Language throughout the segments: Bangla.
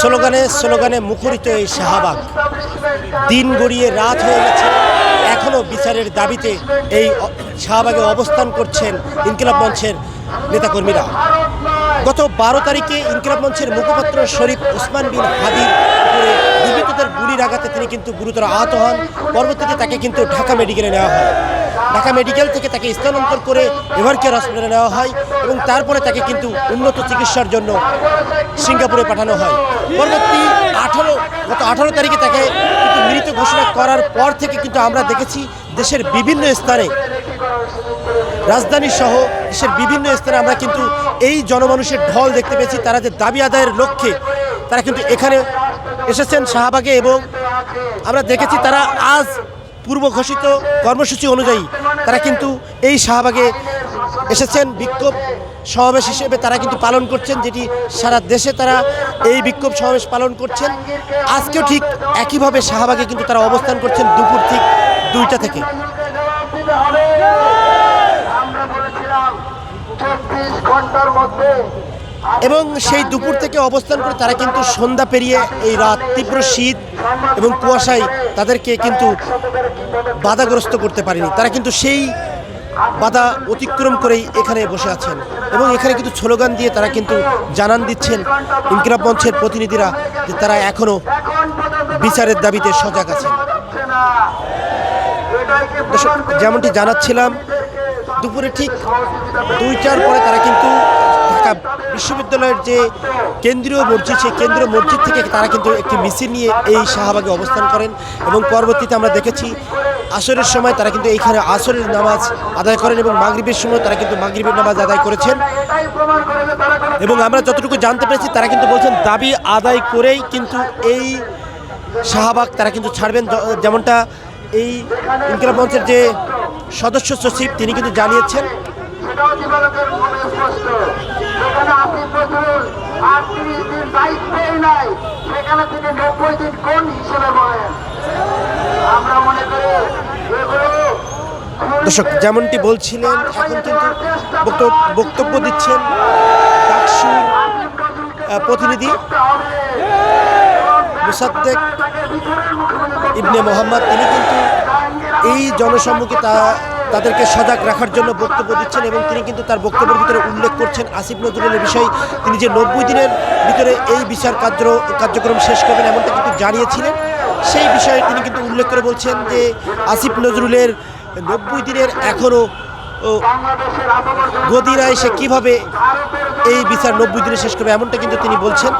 স্লোগানে স্লোগানে মুখরিত এই শাহবাগ। দিন গড়িয়ে রাত হয়ে গেছে, এখনও বিচারের দাবিতে এই শাহবাগে অবস্থান করছেন ইনকিলাব মঞ্চের নেতাকর্মীরা। গত 12 তারিখে ইনকিলাব মঞ্চের মুখপাত্র শরীফ ওসমান বিন হাদির উপরে দুর্বৃত্তদের গুলির আঘাতে তিনি কিন্তু গুরুতর আহত হন। পরবর্তীতে তাকে কিন্তু ঢাকা মেডিকেলে নেওয়া হয়। ঢাকা মেডিকেল থেকে তাকে স্থানান্তর করে এভারকেয়ার হসপিটালে নেওয়া হয় এবং তারপরে তাকে কিন্তু উন্নত চিকিৎসার জন্য সিঙ্গাপুরে পাঠানো হয়। পরবর্তী গত 18 তারিখে তাকে কিন্তু মৃত ঘোষণা করার পর থেকে কিন্তু আমরা দেখেছি দেশের বিভিন্ন স্থানে, রাজধানী সহ দেশের বিভিন্ন স্থানে আমরা কিন্তু এই জনমানুষের ঢল দেখতে পেয়েছি। তারা যে দাবি আদায়ের লক্ষ্যে তারা কিন্তু এখানে এসেছেন শাহবাগে, এবং আমরা দেখেছি তারা আজ পূর্ব ঘোষিত কর্মসূচি অনুযায়ী তারা কিন্তু এই শাহবাগে এসেছেন। বিক্ষোভ সমাবেশ হিসেবে তারা কিন্তু পালন করছেন, যেটি সারা দেশে তারা এই বিক্ষোভ সমাবেশ পালন করছেন। আজকেও ঠিক একইভাবে শাহবাগে কিন্তু তারা অবস্থান করছেন দুপুর ঠিক 2টা থেকে। এবং সেই দুপুর থেকে অবস্থান করে তারা কিন্তু সন্ধ্যা পেরিয়ে এই রাত, তীব্র শীত এবং কুয়াশায় তাদেরকে কিন্তু বাধাগ্রস্ত করতে পারেনি। তারা কিন্তু সেই বাধা অতিক্রম করেই এখানে বসে আছেন এবং এখানে কিন্তু স্লোগান দিয়ে তারা কিন্তু জানান দিচ্ছেন ইনকিলাব মঞ্চের প্রতিনিধিরা যে তারা এখনও বিচারের দাবিতে সজাগ আছেন। যেমনটি জানাচ্ছিলাম, দুপুরে ঠিক 2টার পরে তারা কিন্তু ঢাকা বিশ্ববিদ্যালয়ের যে কেন্দ্রীয় মসজিদ, সেই কেন্দ্রীয় মসজিদ থেকে তারা কিন্তু একটি মিছিল নিয়ে এই শাহবাগে অবস্থান করেন এবং পরবর্তীতে আমরা দেখেছি আসরের সময় তারা কিন্তু এইখানে আসরের নামাজ আদায় করেন এবং মাগরিবের সময় তারা কিন্তু মাগরিবের নামাজ আদায় করেছেন। এবং আমরা যতটুকু জানতে পেরেছি তারা কিন্তু বলছেন দাবি আদায় করেই কিন্তু এই শাহবাগ তারা কিন্তু ছাড়বেন। যেমনটা এই ইনকিলাব মঞ্চের যে সদস্য সচিব তিনি কিন্তু জানিয়েছেন। দর্শক, যেমনটি বলছিলেন, এখন কিন্তু বক্তব্য দিচ্ছেন ডাকসুর প্রতিনিধি মুসাদ্দেক ইবনে মোহাম্মদ। তিনি কিন্তু এই জনসম্মুখে তাদেরকে সজাগ রাখার জন্য বক্তব্য দিচ্ছেন এবং তিনি কিন্তু তার বক্তব্যের ভিতরে উল্লেখ করছেন আসিফ নজরুলের বিষয়। তিনি যে 90 দিনের ভিতরে এই বিচার কার্যক্রম শেষ করবেন এমনটা কিন্তু জানিয়েছিলেন। সেই বিষয়ে তিনি কিন্তু উল্লেখ করে বলছেন যে আসিফ নজরুলের 90 দিনের এখনও গদিরায় সে কীভাবে এই বিচার 90 দিনে শেষ করবে এমনটা কিন্তু তিনি বলছেন।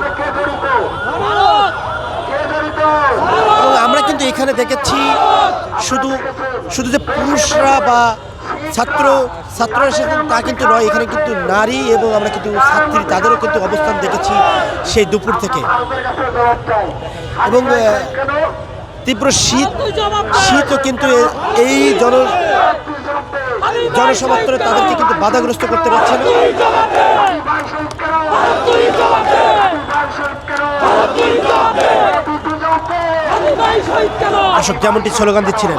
এবং আমরা কিন্তু এখানে দেখেছি শুধু যে পুরুষরা বা ছাত্ররা এসেছেন তা কিন্তু নয়, এখানে কিন্তু নারী এবং আমরা কিন্তু ছাত্রী তাদেরও কিন্তু অবস্থান দেখেছি সেই দুপুর থেকে। এবং তীব্র শীতও কিন্তু এই জনসমর্থনে তাদেরকে কিন্তু বাধাগ্রস্ত করতে পারছে না। দর্শক, যেমনটি স্লোগান দিচ্ছিলেন,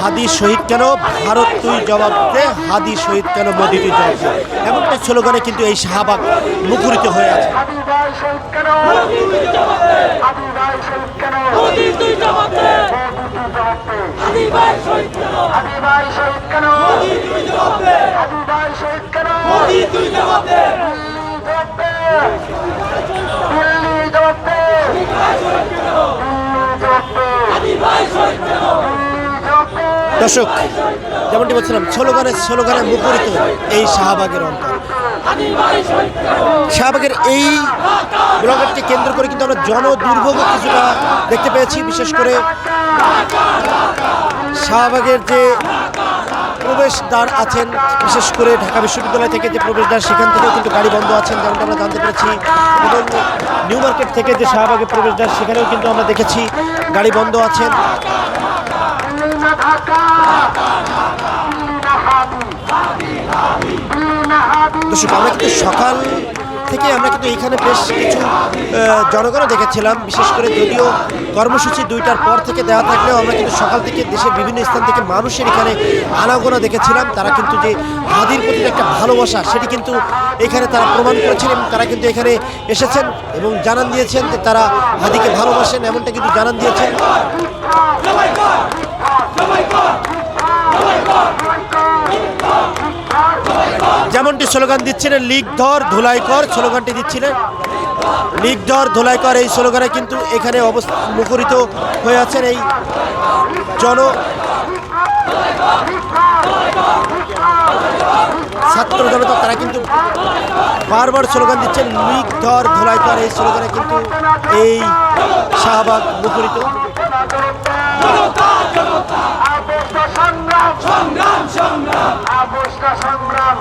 হাদি শহীদ কেন, ভারত তুই জবাব দে, হাদি শহীদ কেন, মোদি তুই জবাব দে, এমনটা স্লোগানে কিন্তু এই শাহবাগ মুখরিত হয়ে আছে। দর্শক, যেমনটি বলছিলাম, স্লোগানে মুখরিত এই শাহবাগের অন্তর। শাহবাগের এই ব্লগারকে কেন্দ্র করে কিন্তু আমরা জনদুর্ভোগ কিছুটা দেখতে পেয়েছি। বিশেষ করে শাহবাগের যে প্রবেশদ্বার আছেন, বিশেষ করে ঢাকা বিশ্ববিদ্যালয় থেকে যে প্রবেশদ্বার, সেখান থেকেও কিন্তু গাড়ি বন্ধ আছেন যেমনটা আমরা জানতে পেরেছি। এবং নিউ মার্কেট থেকে যে শাহবাগের প্রবেশদ্বার, সেখানেও কিন্তু আমরা দেখেছি গাড়ি বন্ধ আছেন। দর্শক, আমরা কিন্তু সকাল থেকে আমরা কিন্তু এখানে বেশ কিছু জনগণও দেখেছিলাম, বিশেষ করে যদিও কর্মসূচি 2টার পর থেকে দেওয়া থাকলেও আমরা কিন্তু সকাল থেকে দেশের বিভিন্ন স্থান থেকে মানুষের এখানে আনাগোনা দেখেছিলাম। তারা কিন্তু যে হাদির প্রতি একটা ভালোবাসা সেটি কিন্তু এখানে তারা প্রমাণ করেছেন এবং তারা কিন্তু এখানে এসেছেন এবং জানান দিয়েছেন যে তারা হাদিকে ভালোবাসেন, এমনটা কিন্তু জানান দিয়েছেন। যেমনটি স্লোগান দিচ্ছিলেন লিগ ধর ধুলাই কর, স্লোগানটি দিচ্ছিলেন লিগ ধর ধুলাই কর, এই স্লোগানে কিন্তু এখানে মুখরিত হয়ে আছেন এই ছাত্র জনতা। তারা কিন্তু বারবার স্লোগান দিচ্ছেন লিগ ধর ধুলাই কর, এই স্লোগানে কিন্তু এই শাহবাগ মুখরিত। সংগ্রাম